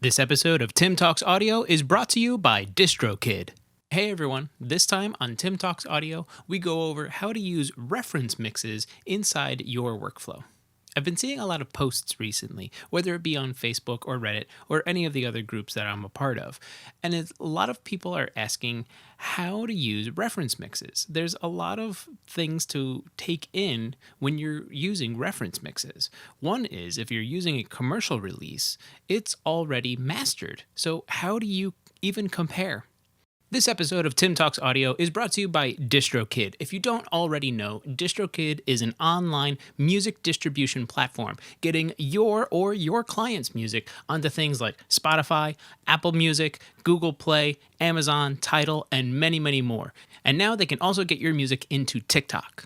This episode of Tim Talks Audio is brought to you by DistroKid. Hey everyone, this time on Tim Talks Audio, we go over how to use reference mixes inside your workflow. I've been seeing a lot of posts recently, whether it be on Facebook or Reddit or any of the other groups that I'm a part of, and a lot of people are asking how to use reference mixes. There's a lot of things to take in when you're using reference mixes. One is if you're using a commercial release, it's already mastered. So how do you even compare? This episode of Tim Talks Audio is brought to you by DistroKid. If you don't already know, DistroKid is an online music distribution platform, getting your or your client's music onto things like Spotify, Apple Music, Google Play, Amazon, Tidal, and many, many more. And now they can also get your music into TikTok.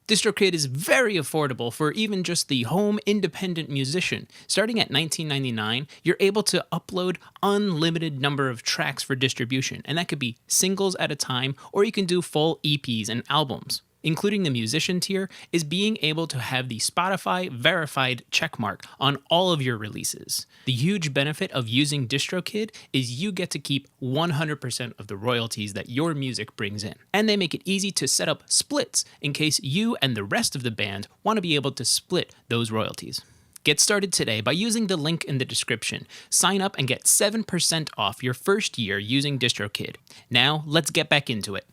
DistroKid is very affordable for even just the home independent musician. Starting at $19.99, you're able to upload unlimited number of tracks for distribution, and that could be singles at a time, or you can do full EPs and albums. Including the musician tier is being able to have the Spotify verified checkmark on all of your releases. The huge benefit of using DistroKid is you get to keep 100% of the royalties that your music brings in. And they make it easy to set up splits in case you and the rest of the band want to be able to split those royalties. Get started today by using the link in the description. Sign up and get 7% off your first year using DistroKid. Now, let's get back into it.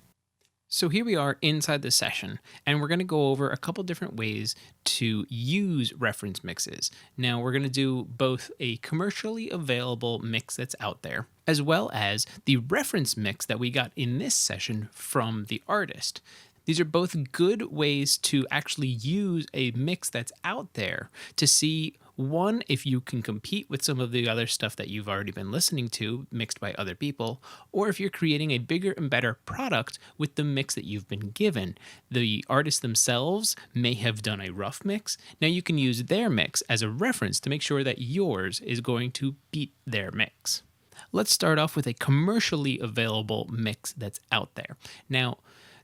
So here we are inside the session, and we're going to go over a couple different ways to use reference mixes. Now we're going to do both a commercially available mix that's out there, as well as the reference mix that we got in this session from the artist. These are both good ways to actually use a mix that's out there to see, one, if you can compete with some of the other stuff that you've already been listening to mixed by other people, or if you're creating a bigger and better product with the mix that you've been given. The artists themselves may have done a rough mix. Now you can use their mix as a reference to make sure that yours is going to beat their mix. Let's start off with a commercially available mix that's out there. Now,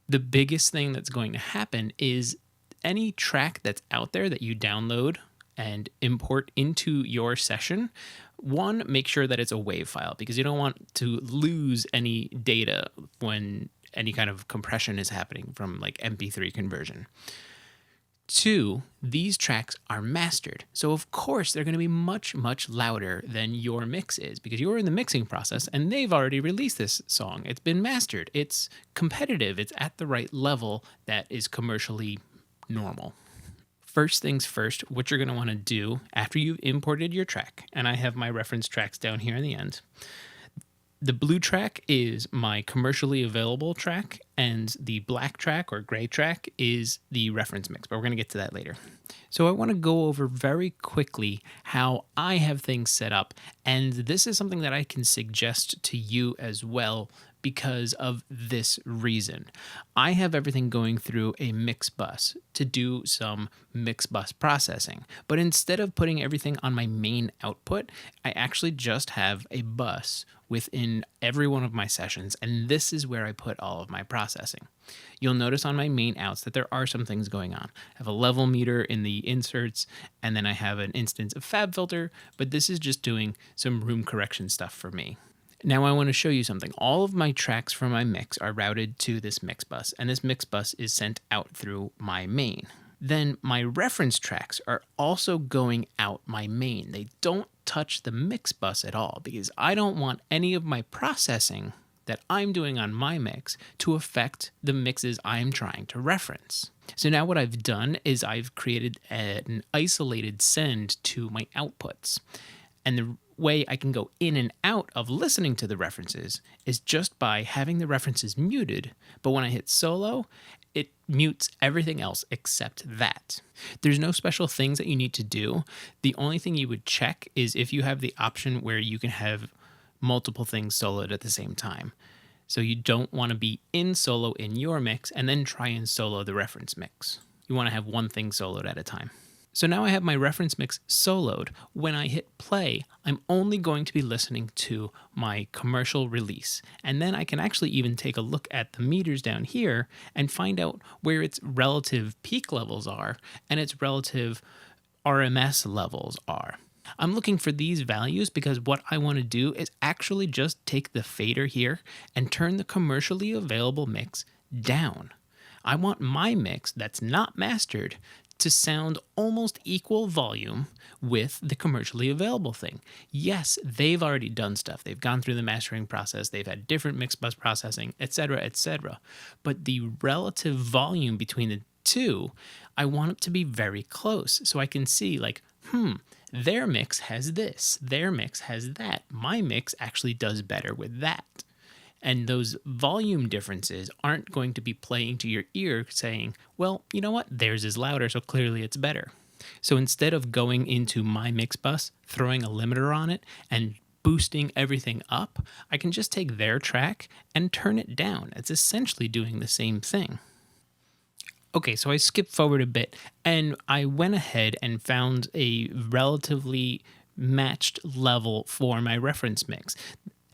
the biggest thing that's going to happen is any track that's out there that you download and import into your session, one, make sure that it's a WAV file because you don't want to lose any data when any kind of compression is happening from like MP3 conversion. Two, these tracks are mastered. So of course they're going to be much, much louder than your mix is because you're in the mixing process and they've already released this song. It's been mastered. It's competitive. It's at the right level that is commercially normal. First things first, what you're going to want to do after you've imported your track, and I have my reference tracks down here in the end. The blue track is my commercially available track, and the black track or gray track is the reference mix, but we're going to get to that later. So I want to go over very quickly how I have things set up, and this is something that I can suggest to you as well because of this reason. I have everything going through a mix bus to do some mix bus processing, but instead of putting everything on my main output, I actually just have a bus within every one of my sessions, and this is where I put all of my processing. You'll notice on my main outs that there are some things going on. I have a level meter in the inserts, and then I have an instance of FabFilter, but this is just doing some room correction stuff for me. Now I want to show you something. All of my tracks from my mix are routed to this mix bus, and this mix bus is sent out through my main. Then my reference tracks are also going out my main. They don't touch the mix bus at all because I don't want any of my processing that I'm doing on my mix to affect the mixes I'm trying to reference. So now what I've done is I've created an isolated send to my outputs. And the way I can go in and out of listening to the references is just by having the references muted, but when I hit solo, it mutes everything else except that. There's no special things that you need to do. The only thing you would check is if you have the option where you can have multiple things soloed at the same time. So you don't want to be in solo in your mix and then try and solo the reference mix. You want to have one thing soloed at a time. So now I have my reference mix soloed. When I hit play, I'm only going to be listening to my commercial release. And then I can actually even take a look at the meters down here and find out where its relative peak levels are and its relative RMS levels are. I'm looking for these values because what I want to do is actually just take the fader here and turn the commercially available mix down. I want my mix that's not mastered to sound almost equal volume with the commercially available thing. Yes, they've already done stuff. They've gone through the mastering process. They've had different mix bus processing, etc., etc. But the relative volume between the two, I want it to be very close so I can see like, their mix has this, their mix has that. My mix actually does better with that. And those volume differences aren't going to be playing to your ear saying, well, you know what, theirs is louder, so clearly it's better. So instead of going into my mix bus, throwing a limiter on it, and boosting everything up, I can just take their track and turn it down. It's essentially doing the same thing. Okay, so I skipped forward a bit, and I went ahead and found a relatively matched level for my reference mix.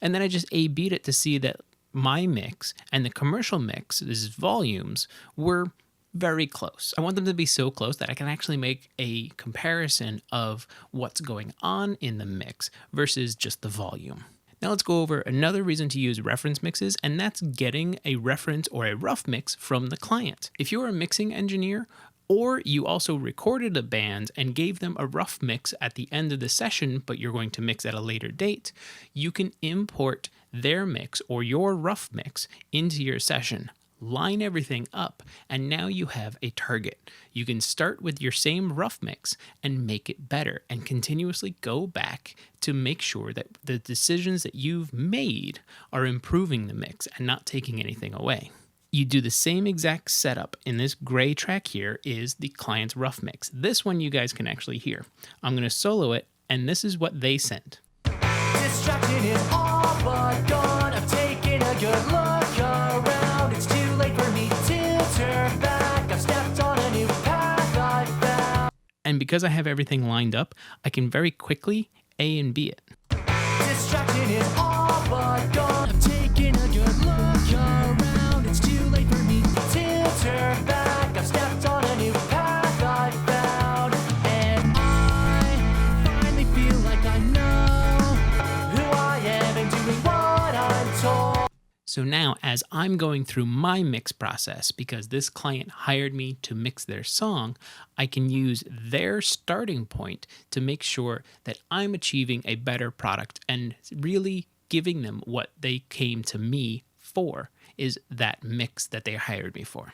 And then I just A/B'd it to see that my mix and the commercial mix's volumes were very close. I want them to be so close that I can actually make a comparison of what's going on in the mix versus just the volume. Now let's go over another reason to use reference mixes, and that's getting a reference or a rough mix from the client. If you're a mixing engineer, or you also recorded a band and gave them a rough mix at the end of the session, but you're going to mix at a later date, you can import their mix or your rough mix into your session, line everything up, and now you have a target. You can start with your same rough mix and make it better and continuously go back to make sure that the decisions that you've made are improving the mix and not taking anything away. You do the same exact setup. In this gray track here is the client's rough mix. This one you guys can actually hear. I'm going to solo it, and this is what they sent. Distraction is all but gone. I'm taking a good look around. It's too late for me to turn back. I've stepped on a new path I found. And because I have everything lined up, I can very quickly A and B it. Distraction is all but gone. I'm taking a good look around. It's too late for me to turn back. I've stepped on a new path I found. And I finally feel like I know who I am and doing what I'm told. So now as I'm going through my mix process, because this client hired me to mix their song, I can use their starting point to make sure that I'm achieving a better product and really giving them what they came to me for, is that mix that they hired me for.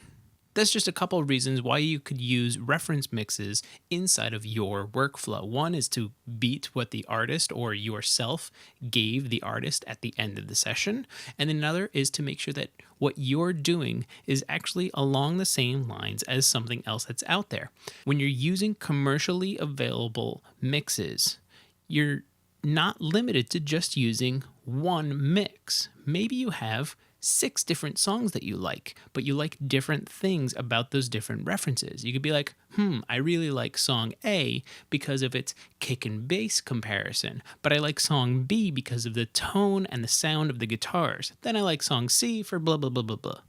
That's just a couple of reasons why you could use reference mixes inside of your workflow. One is to beat what the artist or yourself gave the artist at the end of the session. And another is to make sure that what you're doing is actually along the same lines as something else that's out there. When you're using commercially available mixes, you're not limited to just using one mix. Maybe you have 6 different songs that you like, but you like different things about those different references. You could be like, I really like song A because of its kick and bass comparison, but I like song B because of the tone and the sound of the guitars. Then I like song C for blah, blah, blah, blah, blah.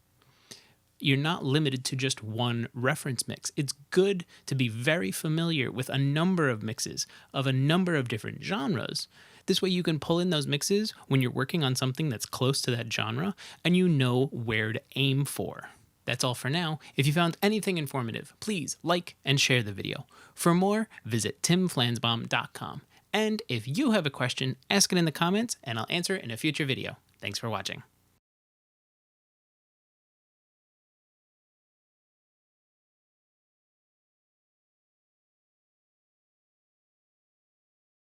You're not limited to just one reference mix. It's good to be very familiar with a number of mixes of a number of different genres. This way you can pull in those mixes when you're working on something that's close to that genre and you know where to aim for. That's all for now. If you found anything informative, please like and share the video. For more, visit timflansbaum.com. And if you have a question, ask it in the comments and I'll answer it in a future video. Thanks for watching.